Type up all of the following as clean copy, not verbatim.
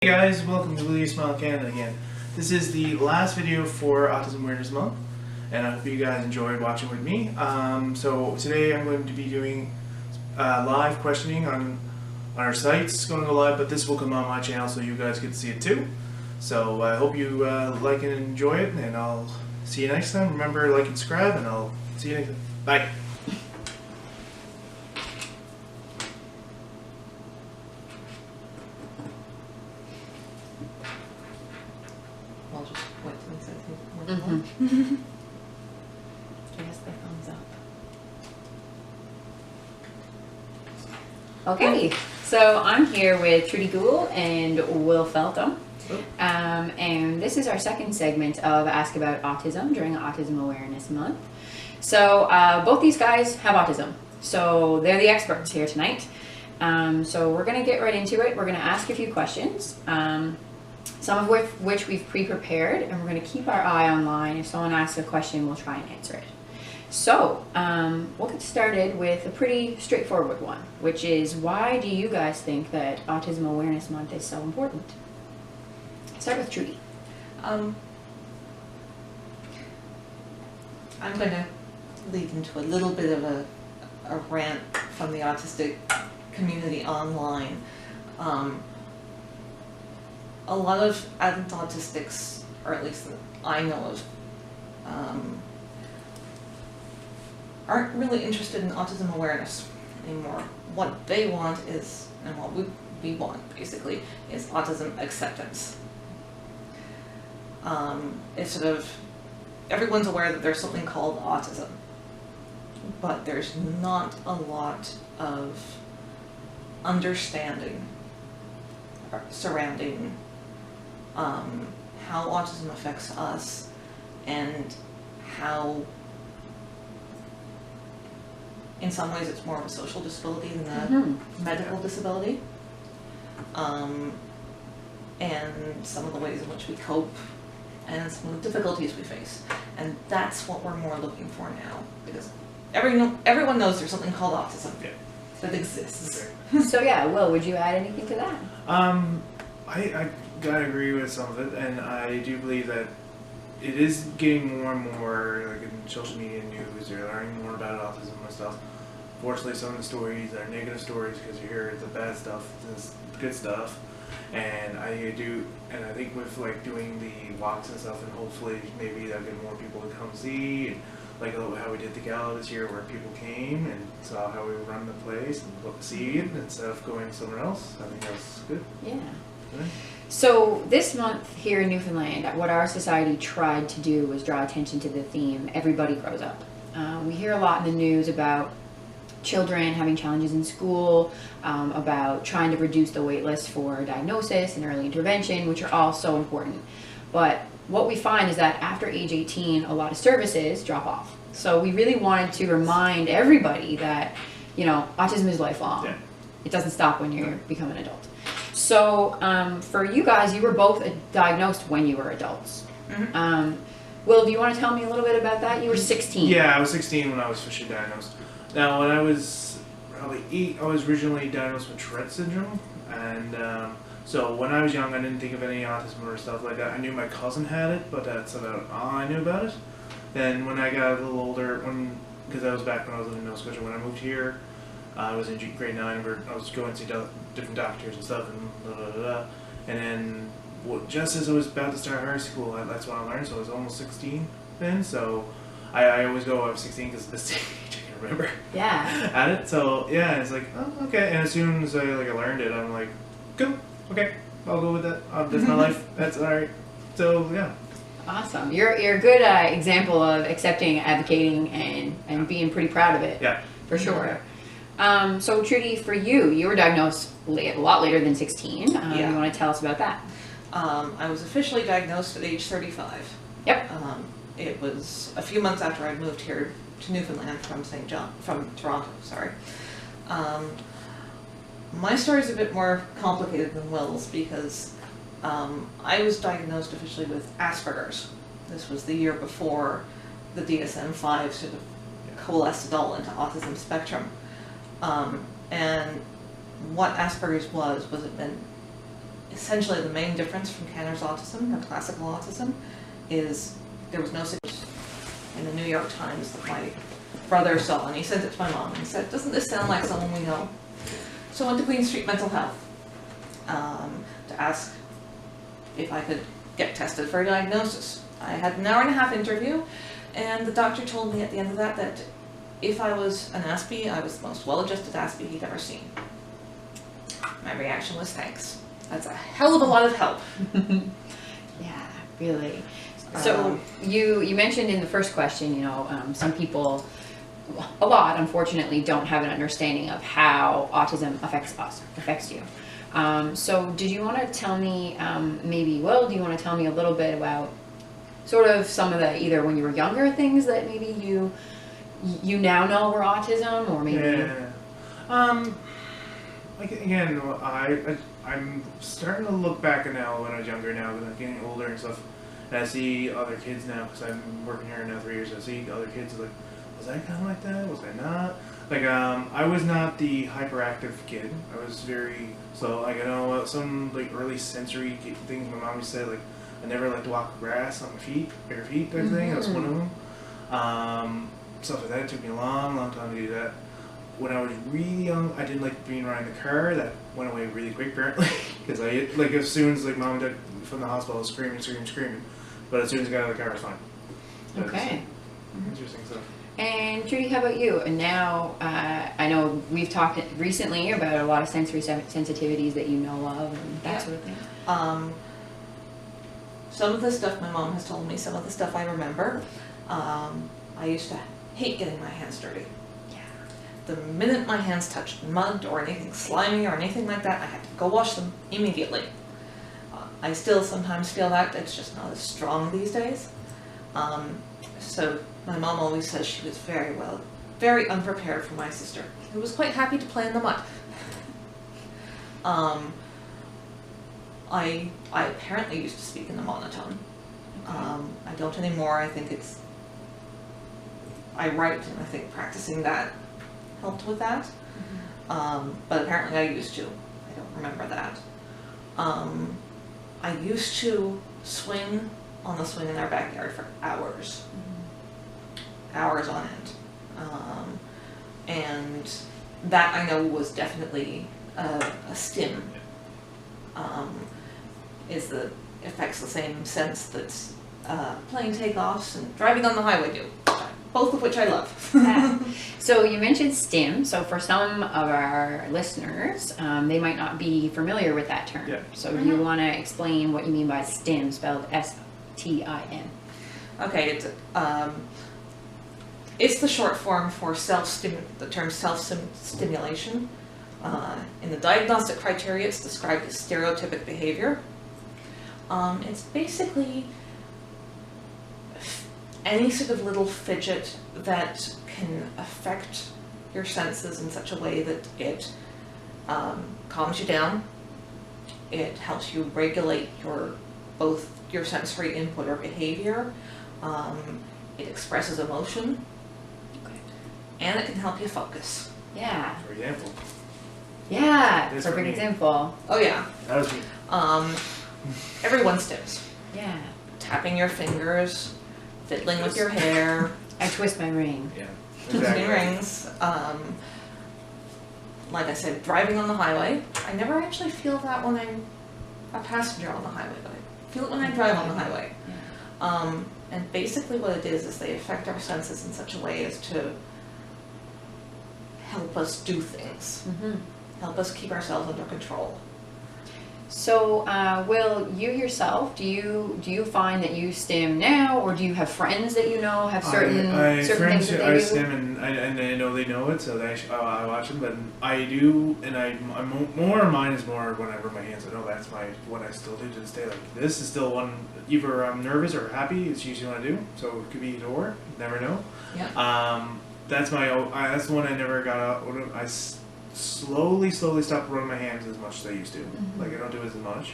Hey guys, welcome to wilyousmile Canada again. This is the last video for Autism Awareness Month, and I hope you guys enjoyed watching with me. So today I'm going to be doing live questioning on our site. It's going to go live, but this will come on my channel so you guys get to see it too. So I hope you like and enjoy it, and I'll see you next time. Remember, like and subscribe, and I'll see you next time. Bye. I'll just wait till he says he's more Give us the thumbs up. Okay, so I'm here with Trudy Gould and Will Feltham. And this is our second segment of Ask About Autism during Autism Awareness Month. So both these guys have autism, so they're the experts here tonight. So we're going to get right into it. We're going to ask a few questions. Some of which we've pre-prepared, and we're going to keep our eye online. If someone asks a question, we'll try and answer it. So we'll get started with a pretty straightforward one, which is, why do you guys think that Autism Awareness Month is so important? Start with Trudy. I'm going to lead into a little bit of a rant from the autistic community online. A lot of adult autistics, or at least that I know of, aren't really interested in autism awareness anymore. What they want is, and what we want basically, is autism acceptance. It's sort of, everyone's aware that there's something called autism, but there's not a lot of understanding surrounding how autism affects us and how, in some ways, it's more of a social disability than a medical disability, and some of the ways in which we cope and some of the difficulties we face. And that's what we're more looking for now, because everyone knows there's something called autism that exists. So yeah, Will, would you add anything to that? I gotta agree with some of it, and I do believe that it is getting more and more, like in social media news, you're learning more about autism and stuff. Fortunately, some of the stories are negative stories because you hear the bad stuff, the good stuff, and I think with like doing the walks and stuff, and hopefully maybe that'll get more people to come see, and like how we did the gala this year, where people came and saw how we run the place and see it instead of going somewhere else. I think that's good. Yeah. So this month here in Newfoundland, what our society tried to do was draw attention to the theme, everybody grows up. We hear a lot in the news about children having challenges in school, about trying to reduce the wait list for diagnosis and early intervention, which are all so important. But what we find is that after age 18, a lot of services drop off. So we really wanted to remind everybody that, you know, autism is lifelong. Yeah. It doesn't stop when you become an adult. So for you guys, you were both diagnosed when you were adults. Will, do you want to tell me a little bit about that? You were 16. Yeah, I was 16 when I was officially diagnosed. Now, when I was probably 8, I was originally diagnosed with Tourette syndrome, and so when I was young, I didn't think of any autism or stuff like that. I knew my cousin had it, but that's about all I knew about it. Then when I got a little older, because I was back when I was living in Nova Scotia, when I moved here, I was in grade 9, where I was going to see different doctors and stuff, and and then just as I was about to start high school, that's when I learned. So I was almost 16 then. So I always go, I was 16 because this age I can remember. Yeah. At it. So yeah, it's like, oh, okay. And as soon as I learned it, I'm like, cool, okay, I'll go with that. That's my life. That's all right. So yeah. Awesome. You're a good example of accepting, advocating, and being pretty proud of it. Yeah. For sure. So Trudy, for you were diagnosed a lot later than 16. You want to tell us about that? I was officially diagnosed at age 35. Yep. It was a few months after I moved here to Newfoundland from Toronto, sorry. My story is a bit more complicated than Will's, because I was diagnosed officially with Asperger's. This was the year before the DSM-5 sort of coalesced it all into autism spectrum. And what Asperger's was essentially the main difference from Kanner's autism or classical autism is there was no signal in the New York Times that my brother saw, and he sent it to my mom and he said, "Doesn't this sound like someone we know?" So I went to Queen Street Mental Health to ask if I could get tested for a diagnosis. I had an 1.5 hour interview, and the doctor told me at the end of that if I was an Aspie, I was the most well-adjusted Aspie he'd ever seen. My reaction was thanks. That's a hell of a lot of help. Yeah, really. So you mentioned in the first question, you know, some people, a lot unfortunately, don't have an understanding of how autism affects you. So did you want to tell me, maybe, Will, do you want to tell me a little bit about sort of some of the, either when you were younger, things that maybe you now know were autism, or maybe... Yeah. Like, again, I'm starting to look back at now when I was younger now, because I'm getting older and stuff, and I see other kids now, because I've been working here now 3 years, I see other kids like, was I kind of like that? Was I not? Like, I was not the hyperactive kid. I was very, so, like, I know some, like, early sensory things my mom used to say, like, I never liked to walk grass on my feet, bare feet type thing, that was one of them. Stuff like that, it took me a long, long time to do that. When I was really young, I didn't like being around the car. That went away really quick, apparently, because I, like, as soon as, like, mom and dad from the hospital, I was screaming, but as soon as I got out of the car, I was fine. But okay. Interesting stuff. And Judy, how about you? And now, I know we've talked recently about a lot of sensory sensitivities that you know of and that sort of thing. Some of the stuff my mom has told me, some of the stuff I remember. I used to hate getting my hands dirty. Yeah. The minute my hands touched mud or anything slimy or anything like that, I had to go wash them immediately. I still sometimes feel that, it's just not as strong these days. So my mom always says she was very unprepared for my sister, who was quite happy to play in the mud. I apparently used to speak in the monotone. I don't anymore. I think I write, and I think practicing that helped with that. But apparently I used to. I don't remember that. I used to swing on the swing in our backyard for hours. Hours on end. And that I know was definitely a stim. Affects the same sense that plane takeoffs and driving on the highway do, both of which I love. So you mentioned STIM. So for some of our listeners, they might not be familiar with that term. Yeah. So do you want to explain what you mean by STIM, spelled S-T-I-M? Okay, it's the short form for the term self-stimulation. In the diagnostic criteria, it's described as stereotypic behavior. It's basically any sort of little fidget that can affect your senses in such a way that it calms you down. It helps you regulate both your sensory input or behavior. It expresses emotion. Okay. And it can help you focus. Yeah. For example. Yeah, perfect example. Oh yeah. That was me. Everyone stims. Yeah. Tapping your fingers, fiddling with your hair. I twist my ring. Yeah. Twisting rings. Like I said, driving on the highway. I never actually feel that when I'm a passenger on the highway, but I feel it when I drive on the highway. Yeah. And basically what it is they affect our senses in such a way as to help us do things. Help us keep ourselves under control. So, Will, you yourself, do you find that you stim now, or do you have friends that you know have certain things that they do? I stim and I know they know it, so I watch them. But I do, and I'm more. Mine is more when I rub my hands. I know that's what I still do to this day. Like, this is still one. Either I'm nervous or happy. It's usually what I do. So it could be either or. Never know. Yeah. That's that's the one I never got out. I slowly stopped rubbing my hands as much as I used to. Like, I don't do it as much.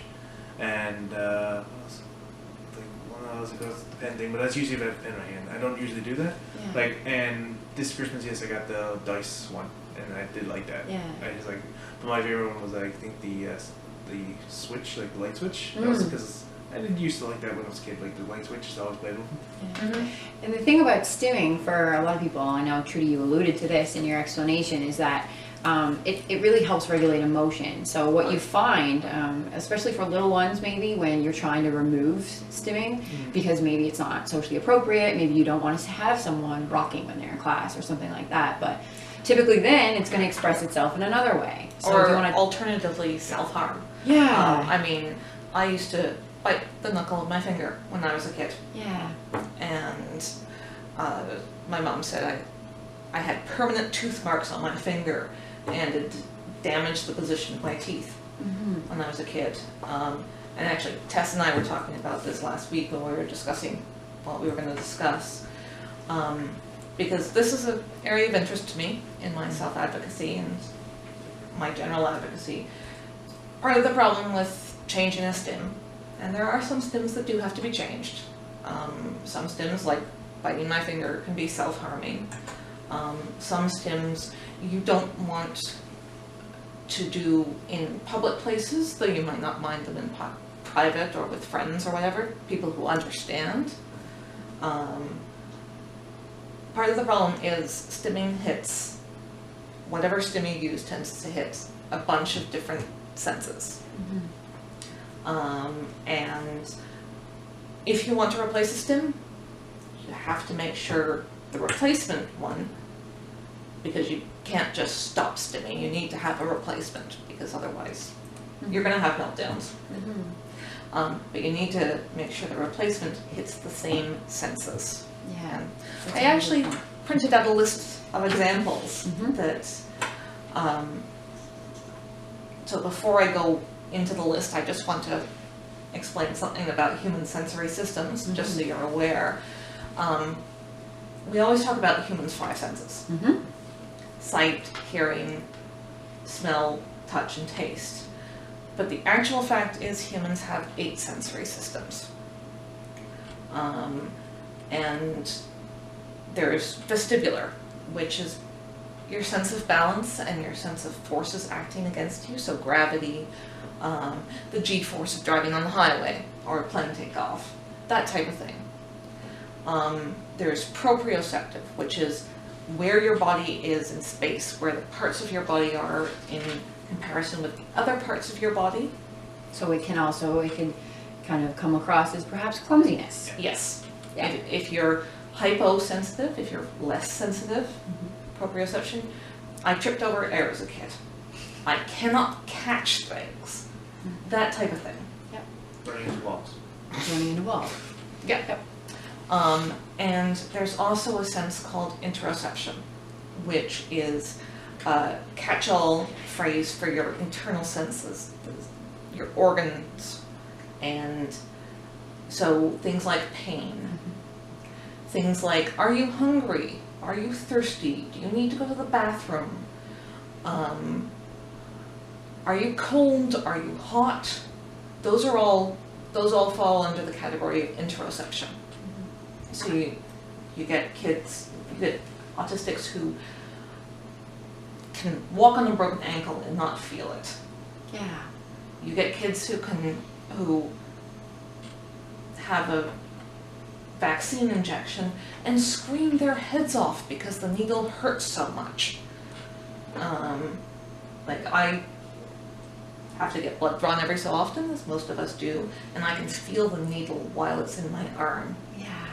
And that's the pen thing, but that's usually if I have a pen in my hand. I don't usually do that. Yeah. Like, and this Christmas, yes, I got the dice one, and I did like that. Yeah. I just like, but my favorite one was, I think, the the switch, like the light switch. That was because I didn't used to like that when I was a kid, like the light switch. So I always played with them. And the thing about stimming for a lot of people, I know Trudy, you alluded to this in your explanation, is that it really helps regulate emotion. So what you find, especially for little ones maybe, when you're trying to remove stimming, because maybe it's not socially appropriate, maybe you don't want us to have someone rocking when they're in class or something like that, but typically then it's going to express itself in another way. So or do you wanna... alternatively self-harm. Yeah. I mean, I used to bite the knuckle of my finger when I was a kid. Yeah. And my mom said I had permanent tooth marks on my finger, and it damaged the position of my teeth when I was a kid. And actually, Tess and I were talking about this last week when we were discussing what we were going to discuss. Because this is an area of interest to me in my self-advocacy and my general advocacy. Part of the problem with changing a stim, and there are some stims that do have to be changed. Some stims, like biting my finger, can be self-harming. Some stims you don't want to do in public places, though you might not mind them in private or with friends or whatever, people who understand. Part of the problem is stimming hits, whatever stim you use tends to hit a bunch of different senses. And if you want to replace a stim, you have to make sure the replacement one, because you can't just stop stimming, you need to have a replacement, because otherwise you're going to have meltdowns. But you need to make sure the replacement hits the same senses. Yeah. And I actually printed out a list of examples that, so before I go into the list, I just want to explain something about human sensory systems, just so you're aware. We always talk about the human's 5 senses. Sight, hearing, smell, touch, and taste. But the actual fact is humans have 8 sensory systems. And there's vestibular, which is your sense of balance and your sense of forces acting against you, so gravity, the G-force of driving on the highway or a plane takeoff, that type of thing. There's proprioceptive, which is where your body is in space, where the parts of your body are in comparison with the other parts of your body. So it can kind of come across as perhaps clumsiness. Yes. Yeah. If you're hyposensitive, if you're less sensitive, proprioception, I tripped over air as a kid. I cannot catch things. That type of thing. Yep. Running into walls. Running into walls. Yep. And there's also a sense called interoception, which is a catch-all phrase for your internal senses, your organs, and so things like pain, things like, are you hungry? Are you thirsty? Do you need to go to the bathroom? Are you cold? Are you hot? Those all fall under the category of interoception. So you get kids, you get autistics who can walk on a broken ankle and not feel it. Yeah. You get kids who have a vaccine injection and scream their heads off because the needle hurts so much. Like I have to get blood drawn every so often, as most of us do, and I can feel the needle while it's in my arm. Yeah.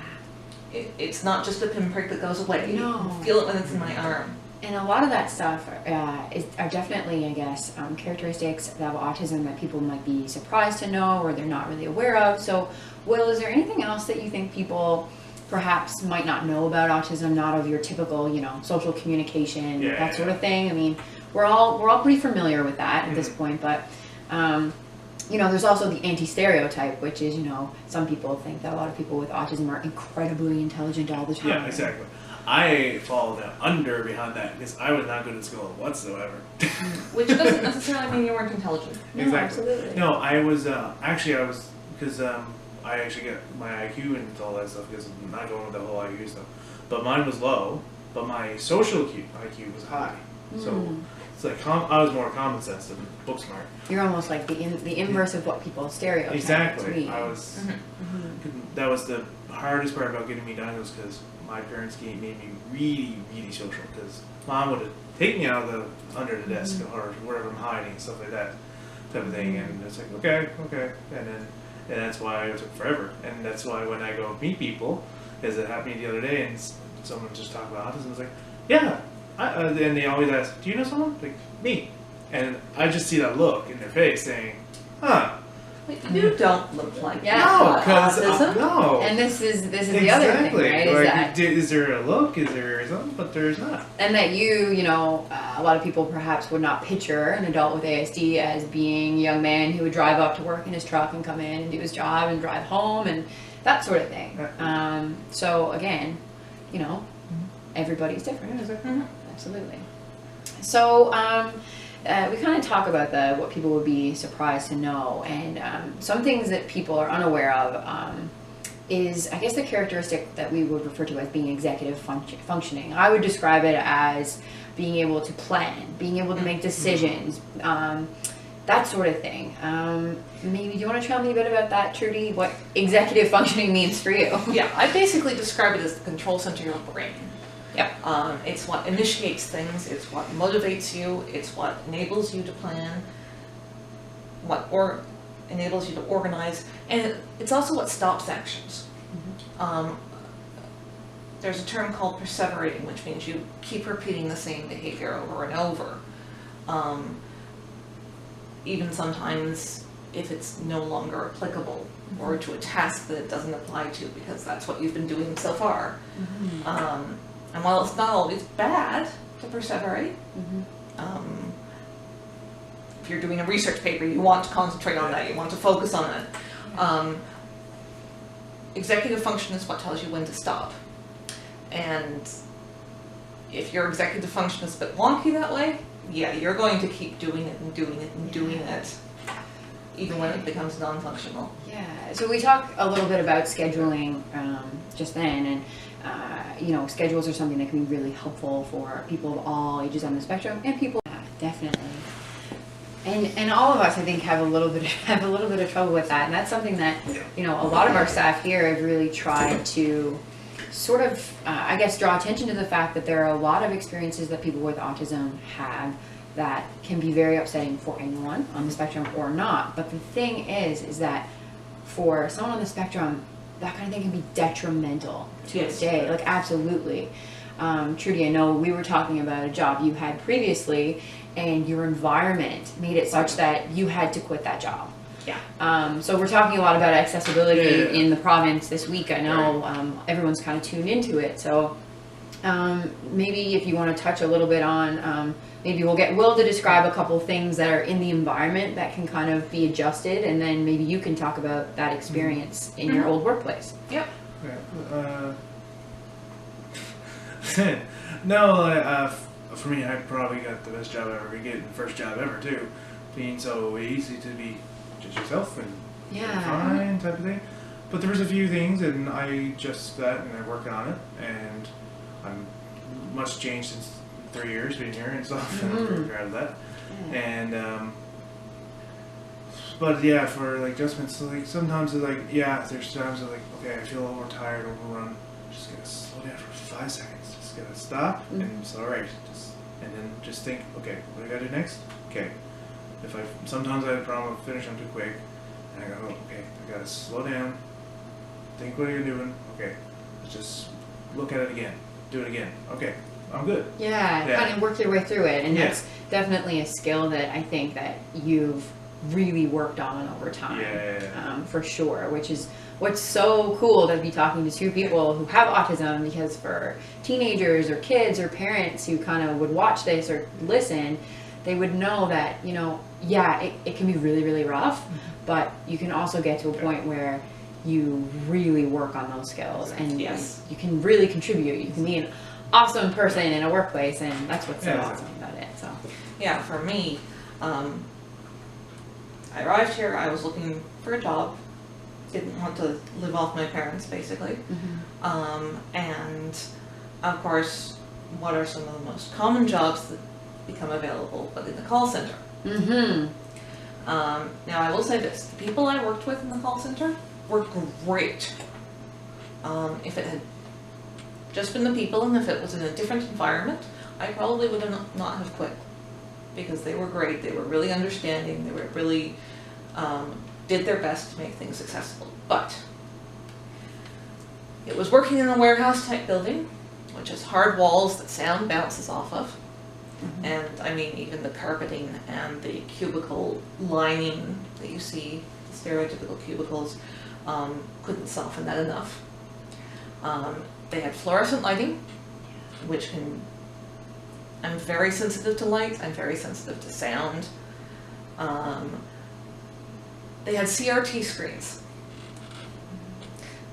It's not just a pinprick that goes away. No. You can feel it when it's in my arm. And a lot of that stuff are definitely, I guess, characteristics of autism that people might be surprised to know or they're not really aware of. So, Will, is there anything else that you think people perhaps might not know about autism, not of your typical, social communication, that sort of thing? I mean, we're all pretty familiar with that at this point, but there's also the anti-stereotype, which is, some people think that a lot of people with autism are incredibly intelligent all the time. Yeah, exactly. I fall behind that because I was not good at school whatsoever. Which doesn't necessarily mean you weren't intelligent. No, Exactly. absolutely. No, I was because I actually get my IQ and all that stuff because I'm not going with the whole IQ stuff. But mine was low, but my social IQ was high. So It's like I was more common sense than book smart. You're almost like the inverse of what people stereotype. Exactly. I was. That was the hardest part about getting me diagnosed, because my parents made me really, really social. Because mom would take me out of the under the desk or wherever I'm hiding and stuff like that, type of thing. And it's like okay, and that's why it took forever. And that's why when I go meet people, as it happened the other day, and someone just talked about autism, it's like, yeah. And they always ask, do you know someone? Like, me. And I just see that look in their face saying, huh. Wait, you don't look like no, because no. And this is the other thing, right? Is like, that is there a look? Is there something? But there's not. And that you know, a lot of people perhaps would not picture an adult with ASD as being a young man who would drive up to work in his truck and come in and do his job and drive home and that sort of thing. So again, you know, everybody's different. Yeah, exactly. Absolutely. So we kind of talk about what people would be surprised to know, and some things that people are unaware of is, I guess, the characteristic that we would refer to as being executive functioning. I would describe it as being able to plan, being able to make decisions, that sort of thing. Maybe do you want to tell me a bit about that, Trudy? What executive functioning means for you? Yeah, I basically describe it as the control center of your brain. Yep. It's what initiates things, it's what motivates you, it's what enables you to plan, enables you to organize, and it's also what stops actions. There's a term called perseverating, which means you keep repeating the same behavior over and over. Even sometimes if it's no longer applicable, or to a task that it doesn't apply to, because that's what you've been doing so far. And while it's not always bad to perseverate, if you're doing a research paper, you want to concentrate on that, you want to focus on it. Executive function is what tells you when to stop. And if your executive function is a bit wonky that way, yeah, you're going to keep doing it and doing it and doing it, even when it becomes non-functional. Yeah, so we talked a little bit about scheduling just then, and you know, schedules are something that can be really helpful for people of all ages on the spectrum, and people, definitely. And all of us, I think, have a little bit of trouble with that, and that's something that, you know, a lot of our staff here have really tried to sort of, I guess, draw attention to the fact that there are a lot of experiences that people with autism have that can be very upsetting for anyone on the spectrum or not. But the thing is that for someone on the spectrum, that kind of thing can be detrimental to a day. Like, absolutely. Trudy, I know we were talking about a job you had previously, and your environment made it such that you had to quit that job. Yeah. So we're talking a lot about accessibility in the province this week. I know everyone's kind of tuned into it. So maybe if you want to touch a little bit on, maybe we'll get Will to describe a couple things that are in the environment that can kind of be adjusted, and then maybe you can talk about that experience in your old workplace. Yep. No, for me, I probably got the best job I ever could get, and first job ever too. Being so easy to be just yourself and fine type of thing. But there was a few things, and I adjusted that, and I'm working on it, and I'm much changed since 3 years being here and stuff, and I'm very proud of that. And but yeah, for like adjustments, so like sometimes it's like there's times like okay, I feel overtired, overrun. Just gotta slow down for 5 seconds. Just gotta stop, and it's all right. And then just think, okay, what do I gotta do next? Okay. Sometimes I have a problem with finishing too quick, and I go, okay, I gotta slow down, think what you're doing, okay, let's just look at it again, do it again, okay, I'm good. Yeah, kind of work your way through it, and that's definitely a skill that I think that you've really worked on over time, for sure, which is what's so cool to be talking to two people who have autism, because for teenagers or kids or parents who kind of would watch this or listen, they would know that, you know, it can be really, really rough, but you can also get to a point where you really work on those skills, and you can really contribute. You can be an awesome person in a workplace, and that's what's so awesome about it. So yeah, for me, I arrived here, I was looking for a job, didn't want to live off my parents, basically. And of course, what are some of the most common jobs that become available, but in the call center. Mm-hmm. Now I will say this, the people I worked with in the call center were great. If it had just been the people and if it was in a different environment, I probably would have not have quit, because they were great, they were really understanding, they were really, did their best to make things accessible. But it was working in a warehouse type building, which has hard walls that sound bounces off of. And I mean, even the carpeting and the cubicle lining that you see, the stereotypical cubicles, couldn't soften that enough. They had fluorescent lighting, which can, I'm very sensitive to light, I'm very sensitive to sound. They had CRT screens.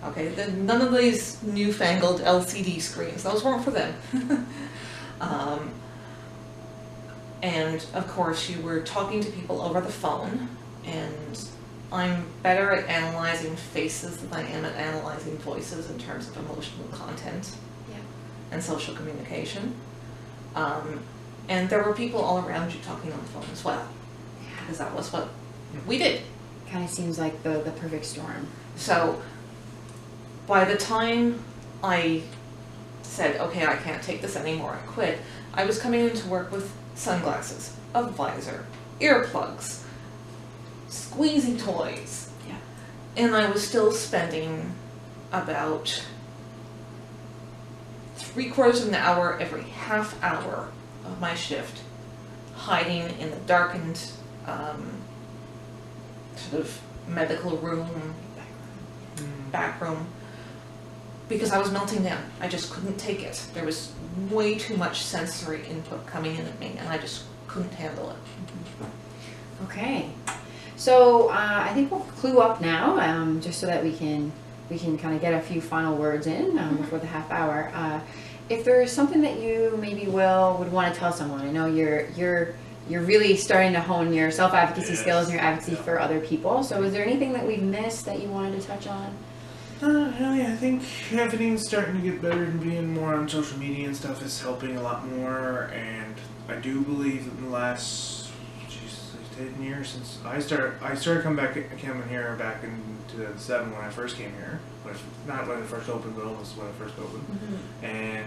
Okay, none of these newfangled LCD screens, those weren't for them. And of course you were talking to people over the phone, and I'm better at analyzing faces than I am at analyzing voices in terms of emotional content and social communication. And there were people all around you talking on the phone as well, because that was what we did. Kind of seems like the perfect storm. So by the time I said, okay, I can't take this anymore, I quit, I was coming into work with sunglasses, a visor, earplugs, squeezy toys. Yeah. And I was still spending about 3/4 of an hour every half hour of my shift hiding in the darkened sort of medical room, back room, because I was melting down. I just couldn't take it. There was way too much sensory input coming in at me, and I just couldn't handle it. Okay, so I think we'll clue up now, just so that we can kind of get a few final words in before the half hour. If there's something that you maybe would want to tell someone, I know you're really starting to hone your self-advocacy skills and your advocacy for other people. So is there anything that we've missed that you wanted to touch on? Really, I think everything's starting to get better, and being more on social media and stuff is helping a lot more. And I do believe that in the last 10 years since I started coming here back in 2007 when I first came here. Not when it first opened, but almost when it first opened. And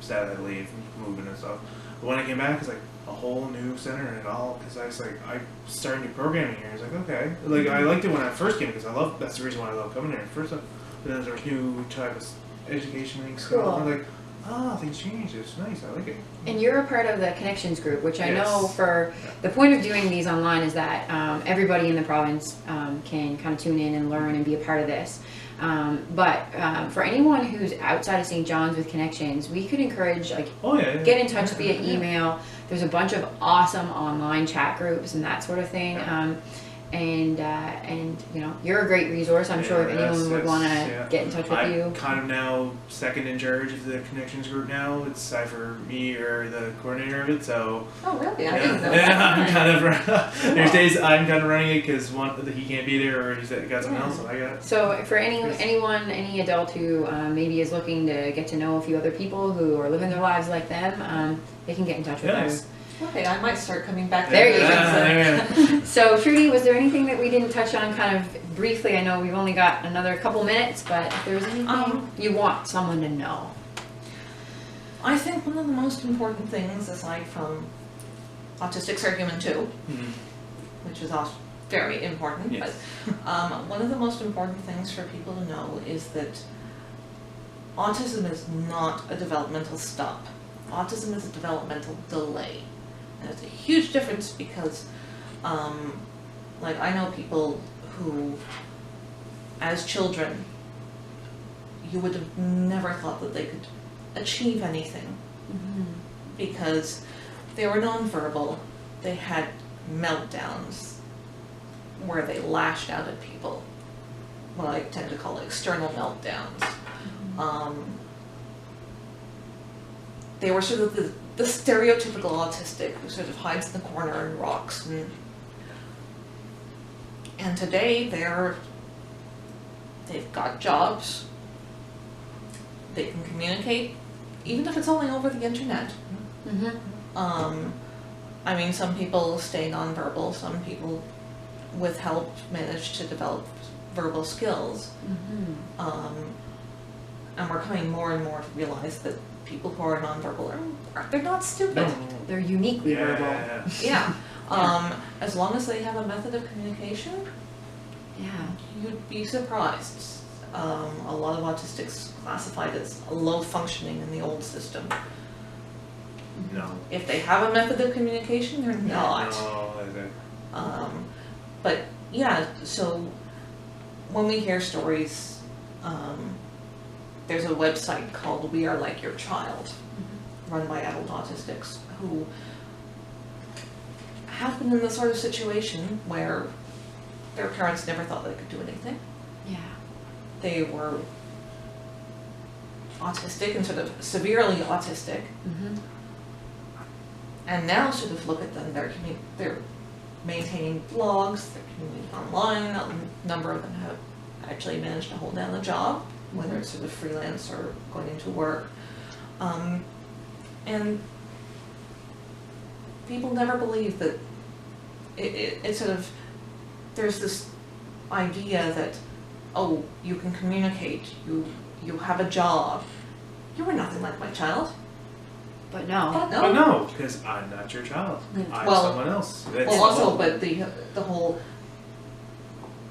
sad I had to leave, moving and stuff. But when I came back, it's like a whole new center and it all, because I was like, I started new programming here. I was like, okay, like I liked it when I first came because that's the reason why I love coming here first. But then there's new type of education things. Cool. I'm like, things changed. It's nice. I like it. And you're a part of the Connections group, which I know for the point of doing these online is that everybody in the province can kind of tune in and learn and be a part of this. But for anyone who's outside of St. John's with Connections, we could encourage, get in touch via email. There's a bunch of awesome online chat groups and that sort of thing. And you know, you're a great resource. I'm sure if anyone would want to get in touch with you. I'm kind of now second in charge of the Connections group now. It's either me or the coordinator of it. So. Oh really? I didn't know. I'm kind of. There's days I'm kind of running it because he can't be there or he's got something else, so I got it. So for anyone, any adult who maybe is looking to get to know a few other people who are living their lives like them, they can get in touch with us. Okay, I might start coming back. There you go. So Trudy, was there anything that we didn't touch on kind of briefly? I know we've only got another couple minutes, but if there's anything you want someone to know. I think one of the most important things, aside from Autistic Argument 2, which is also very important, but one of the most important things for people to know is that autism is not a developmental stop. Autism is a developmental delay. And it's a huge difference because, like, I know people who, as children, you would have never thought that they could achieve anything because they were nonverbal. They had meltdowns where they lashed out at people, what I tend to call external meltdowns. They were sort of the stereotypical autistic who sort of hides in the corner and rocks. And today they've got jobs. They can communicate, even if it's only over the internet. I mean, some people stay nonverbal, some people with help manage to develop verbal skills. And we're coming more and more to realize that people who are nonverbal they're not stupid. They're uniquely verbal. Yeah. As long as they have a method of communication, you'd be surprised. A lot of autistics classified as low functioning in the old system. No. If they have a method of communication, they're not. No, I think. But yeah, so when we hear stories, there's a website called We Are Like Your Child, run by adult autistics who have been in the sort of situation where their parents never thought they could do anything. Yeah. They were autistic and sort of severely autistic. And now sort of look at them, they're maintaining blogs, they're communicating online, a number of them have actually managed to hold down a job, whether it's sort of freelance or going into work. And people never believe that it sort of, there's this idea that, oh, you can communicate, you have a job. You were nothing like my child. But no. But no, because I'm not your child. I'm someone else. But the whole,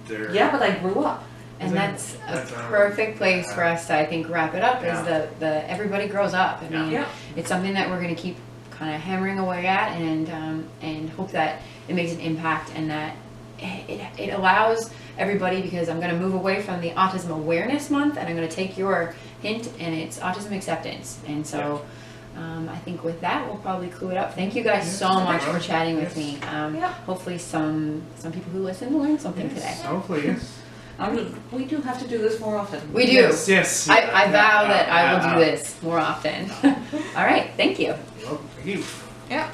but I grew up. And that's a perfect place for us to, I think, wrap it up, is the everybody grows up. I mean, it's something that we're going to keep kind of hammering away at, and hope that it makes an impact, and that it allows everybody, because I'm going to move away from the Autism Awareness Month, and I'm going to take your hint, and it's Autism Acceptance. And so I think with that, we'll probably clue it up. Thank you guys so much for chatting with me. Hopefully some people who listen will learn something today. Hopefully, yes. We do have to do this more often. We do. Yes. I vow that I will do this more often. All right. Thank you. Well, thank you. Yeah.